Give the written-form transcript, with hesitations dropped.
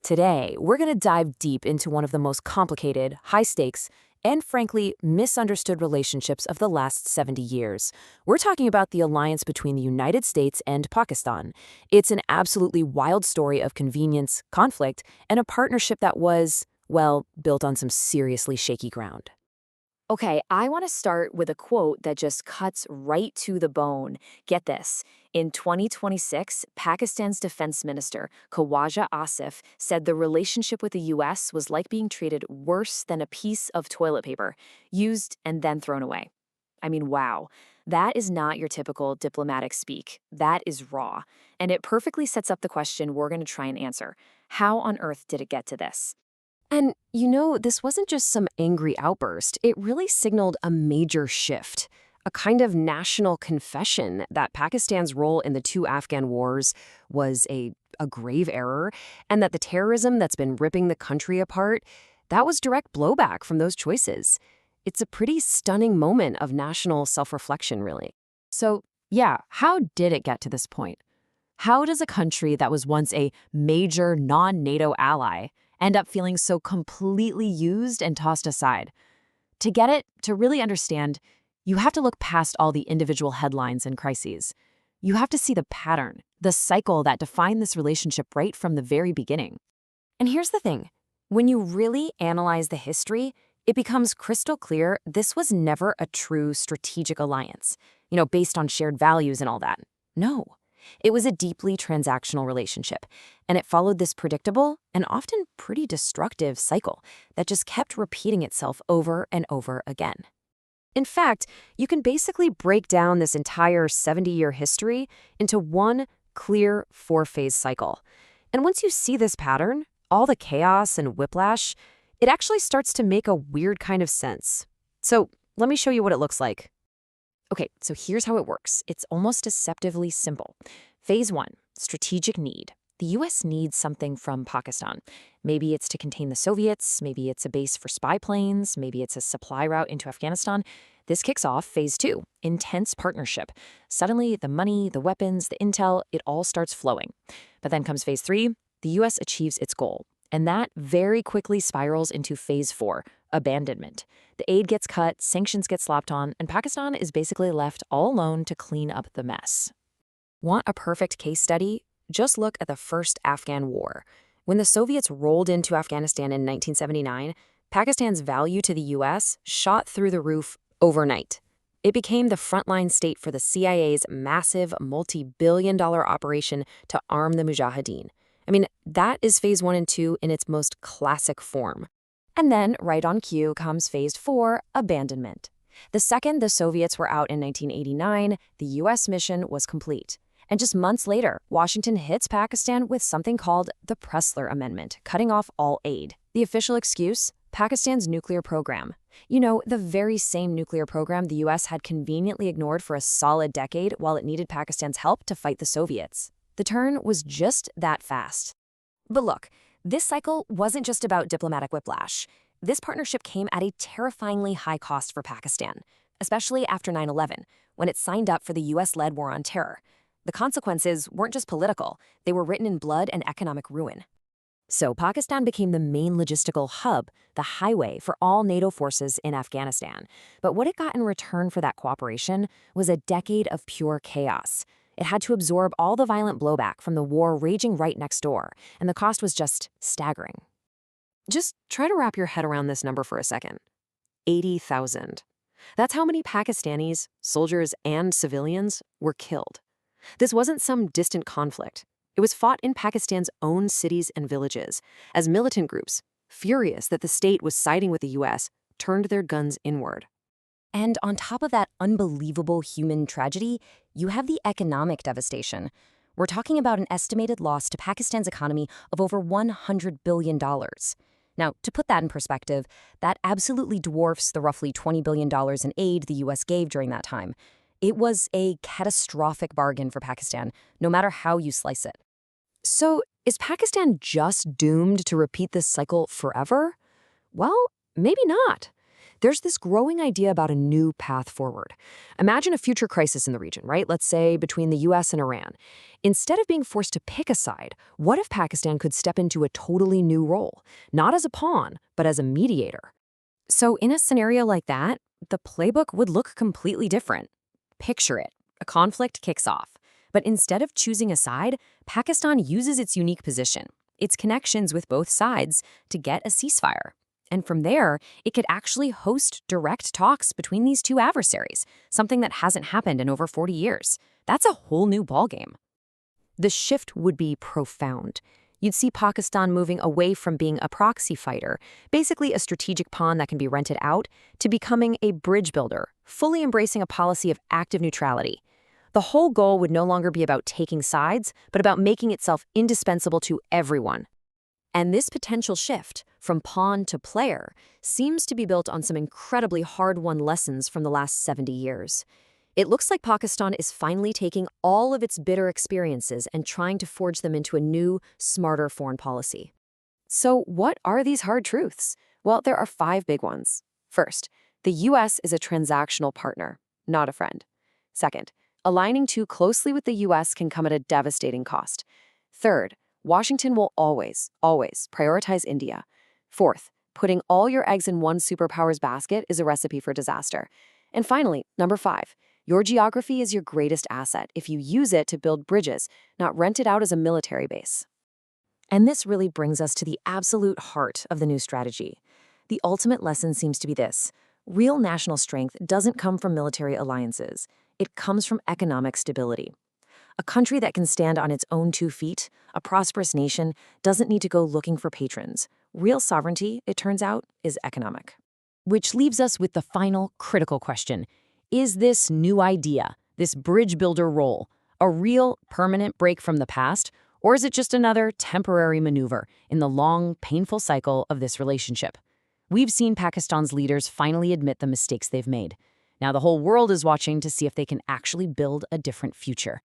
Today, we're going to dive deep into one of the most complicated, high-stakes, and frankly, misunderstood relationships of the last 70 years. We're talking about the alliance between the United States and Pakistan. It's an absolutely wild story of convenience, conflict, and a partnership that was, well, built on some seriously shaky ground. Okay, I want to start with a quote that just cuts right to the bone. Get this. In 2026, Pakistan's defense minister, Khawaja Asif, said the relationship with the U.S. was like being treated worse than a piece of toilet paper, used and then thrown away. I mean, wow. That is not your typical diplomatic speak. That is raw. And it perfectly sets up the question we're going to try and answer. How on earth did it get to this? And, this wasn't just some angry outburst. It really signaled a major shift, a kind of national confession that Pakistan's role in the two Afghan wars was a grave error, and that the terrorism that's been ripping the country apart, that was direct blowback from those choices. It's a pretty stunning moment of national self-reflection, really. So, yeah, how did it get to this point? How does a country that was once a major non-NATO ally end up feeling so completely used and tossed aside? To get it, to really understand, you have to look past all the individual headlines and crises. You have to see the pattern, the cycle that defined this relationship right from the very beginning. And here's the thing. When you really analyze the history, it becomes crystal clear this was never a true strategic alliance, based on shared values and all that. No. It was a deeply transactional relationship, and it followed this predictable and often pretty destructive cycle that just kept repeating itself over and over again. In fact, you can basically break down this entire 70-year history into one clear four-phase cycle. And once you see this pattern, all the chaos and whiplash, it actually starts to make a weird kind of sense. So let me show you what it looks like. Okay, so here's how it works. It's almost deceptively simple. Phase 1, strategic need. The U.S. needs something from Pakistan. Maybe it's to contain the Soviets, maybe it's a base for spy planes, maybe it's a supply route into Afghanistan. This kicks off Phase 2, intense partnership. Suddenly, the money, the weapons, the intel, it all starts flowing. But then comes Phase 3, the U.S. achieves its goal. And that very quickly spirals into Phase 4, abandonment. The aid gets cut, sanctions get slapped on, and Pakistan is basically left all alone to clean up the mess. Want a perfect case study? Just look at the first Afghan war. When the Soviets rolled into Afghanistan in 1979, Pakistan's value to the U.S. shot through the roof overnight. It became the frontline state for the CIA's massive multi-billion-dollar operation to arm the Mujahideen. I mean, that is Phase 1 and 2 in its most classic form. And then, right on cue, comes Phase 4, abandonment. The second the Soviets were out in 1989, the U.S. mission was complete. And just months later, Washington hits Pakistan with something called the Pressler Amendment, cutting off all aid. The official excuse? Pakistan's nuclear program. The very same nuclear program the U.S. had conveniently ignored for a solid decade while it needed Pakistan's help to fight the Soviets. The turn was just that fast. But look, this cycle wasn't just about diplomatic whiplash. This partnership came at a terrifyingly high cost for Pakistan, especially after 9/11, when it signed up for the U.S.-led war on terror. The consequences weren't just political, they were written in blood and economic ruin. So Pakistan became the main logistical hub, the highway for all NATO forces in Afghanistan. But what it got in return for that cooperation was a decade of pure chaos. It had to absorb all the violent blowback from the war raging right next door, and the cost was just staggering. Just try to wrap your head around this number for a second. 80,000. That's how many Pakistanis, soldiers and civilians, were killed. This wasn't some distant conflict. It was fought in Pakistan's own cities and villages, as militant groups, furious that the state was siding with the U.S., turned their guns inward. And on top of that unbelievable human tragedy, you have the economic devastation. We're talking about an estimated loss to Pakistan's economy of over $100 billion. Now, to put that in perspective, that absolutely dwarfs the roughly $20 billion in aid the U.S. gave during that time. It was a catastrophic bargain for Pakistan, no matter how you slice it. So, is Pakistan just doomed to repeat this cycle forever? Well, maybe not. there's this growing idea about a new path forward. Imagine a future crisis in the region, right? Let's say between the US and Iran. Instead of being forced to pick a side, what if Pakistan could step into a totally new role, not as a pawn, but as a mediator? So, in a scenario like that, the playbook would look completely different. Picture it. A conflict kicks off. But instead of choosing a side, Pakistan uses its unique position, its connections with both sides, to get a ceasefire. And from there, it could actually host direct talks between these two adversaries, something that hasn't happened in over 40 years. That's a whole new ballgame. The shift would be profound. You'd see Pakistan moving away from being a proxy fighter, basically a strategic pawn that can be rented out, to becoming a bridge builder, fully embracing a policy of active neutrality. The whole goal would no longer be about taking sides, but about making itself indispensable to everyone. And this potential shift, from pawn to player, seems to be built on some incredibly hard-won lessons from the last 70 years. It looks like Pakistan is finally taking all of its bitter experiences and trying to forge them into a new, smarter foreign policy. So what are these hard truths? Well, there are 5 big ones. First, the US is a transactional partner, not a friend. Second, aligning too closely with the US can come at a devastating cost. Third, Washington will always prioritize India. Fourth, putting all your eggs in one superpower's basket is a recipe for disaster. And finally, number 5, your geography is your greatest asset if you use it to build bridges, not rent it out as a military base. And this really brings us to the absolute heart of the new strategy. The ultimate lesson seems to be this: real national strength doesn't come from military alliances. It comes from economic stability. A country that can stand on its own 2 feet, a prosperous nation, doesn't need to go looking for patrons. Real sovereignty, it turns out, is economic. Which leaves us with the final critical question. Is this new idea, this bridge builder role, a real, permanent break from the past, or is it just another temporary maneuver in the long, painful cycle of this relationship? We've seen Pakistan's leaders finally admit the mistakes they've made. Now the whole world is watching to see if they can actually build a different future.